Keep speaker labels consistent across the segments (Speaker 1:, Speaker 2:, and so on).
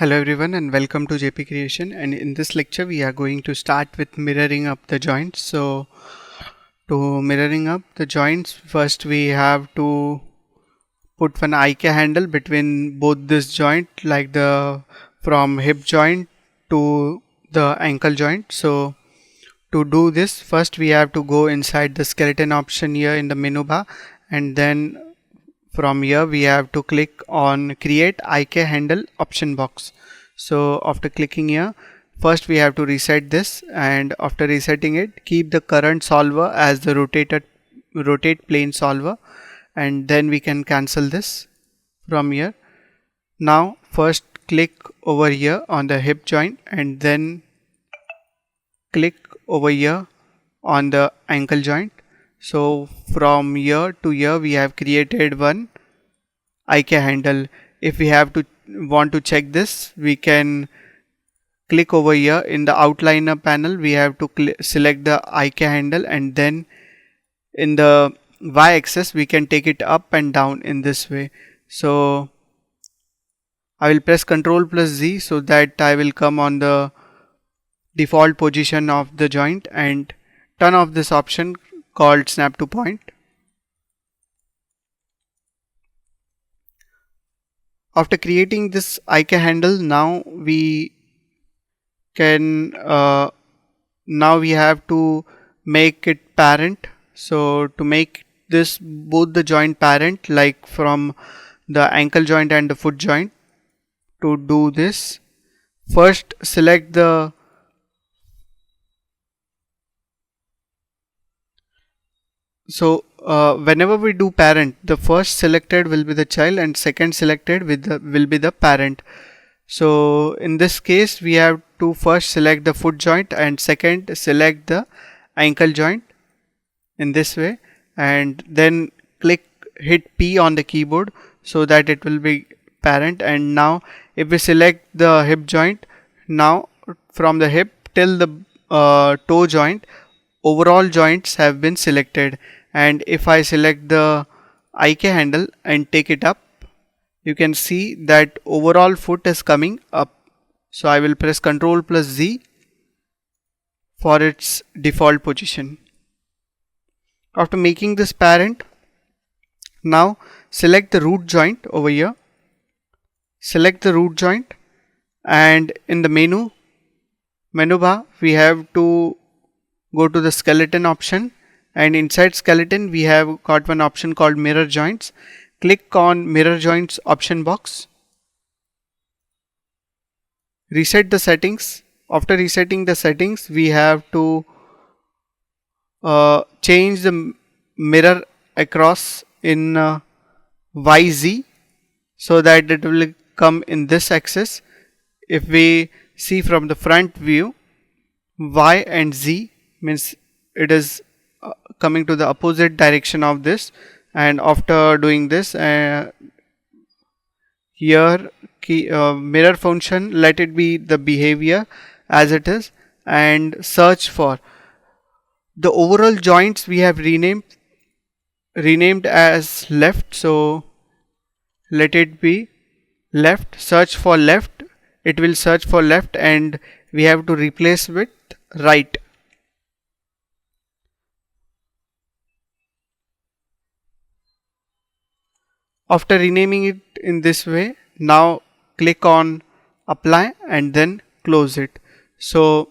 Speaker 1: Hello everyone and welcome to JP Creation, and in this lecture we are going to start with mirroring up the joints. So to mirroring up the joints, first we have to put one IK handle between both this joint, like the from hip joint to the ankle joint. So to do this, first we have to go inside the skeleton option here in the menu bar, and then from here we have to click on create IK handle option box. So after clicking here, first we have to reset this, and after resetting it, keep the current solver as the rotate plane solver, and then we can cancel this from here. Now first click over here on the hip joint and then click over here on the ankle joint. So from here to here we have created one IK handle. If we have to want to check this, we can click over here in the outliner panel. We have to select the IK handle, and then in the y-axis we can take it up and down in this way. So I will press Ctrl plus Z so that I will come on the default position of the joint and turn off this option called snap to point. After creating this IK handle, now we can now we have to make it parent. So to make this both the joint parent, like from the ankle joint and the foot joint, to do this, first select the whenever we do parent, the first selected will be the child and second selected will be the parent. So in this case we have to first select the foot joint and second select the ankle joint in this way, and then hit P on the keyboard so that it will be parent. And now if we select the hip joint, now from the hip till the toe joint, overall joints have been selected. And if I select the IK handle and take it up, you can see that overall foot is coming up. So I will press Ctrl plus Z for its default position. After making this parent, now select the root joint over here. Select the root joint, and in the menu bar we have to go to the skeleton option, and inside skeleton we have got one option called mirror joints. Click on mirror joints option box. Reset the settings. After resetting the settings, we have to change the mirror across in YZ so that it will come in this axis. If we see from the front view, Y and Z means it is coming to the opposite direction of this. And after doing this, here mirror function, let it be the behavior as it is, and search for the overall joints we have renamed as left. So let it be left. Search for left, it will search for left, and we have to replace with right. After renaming it in this way, now click on apply and then close it. So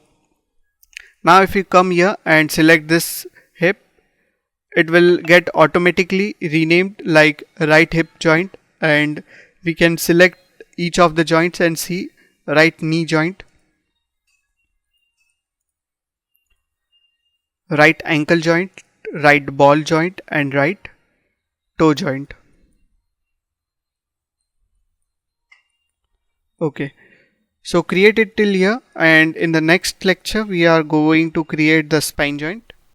Speaker 1: now if you come here and select this hip, it will get automatically renamed like right hip joint, and we can select each of the joints and see right knee joint, right ankle joint, right ball joint, and right toe joint. Okay, so create it till here, and in the next lecture we are going to create the spine joint.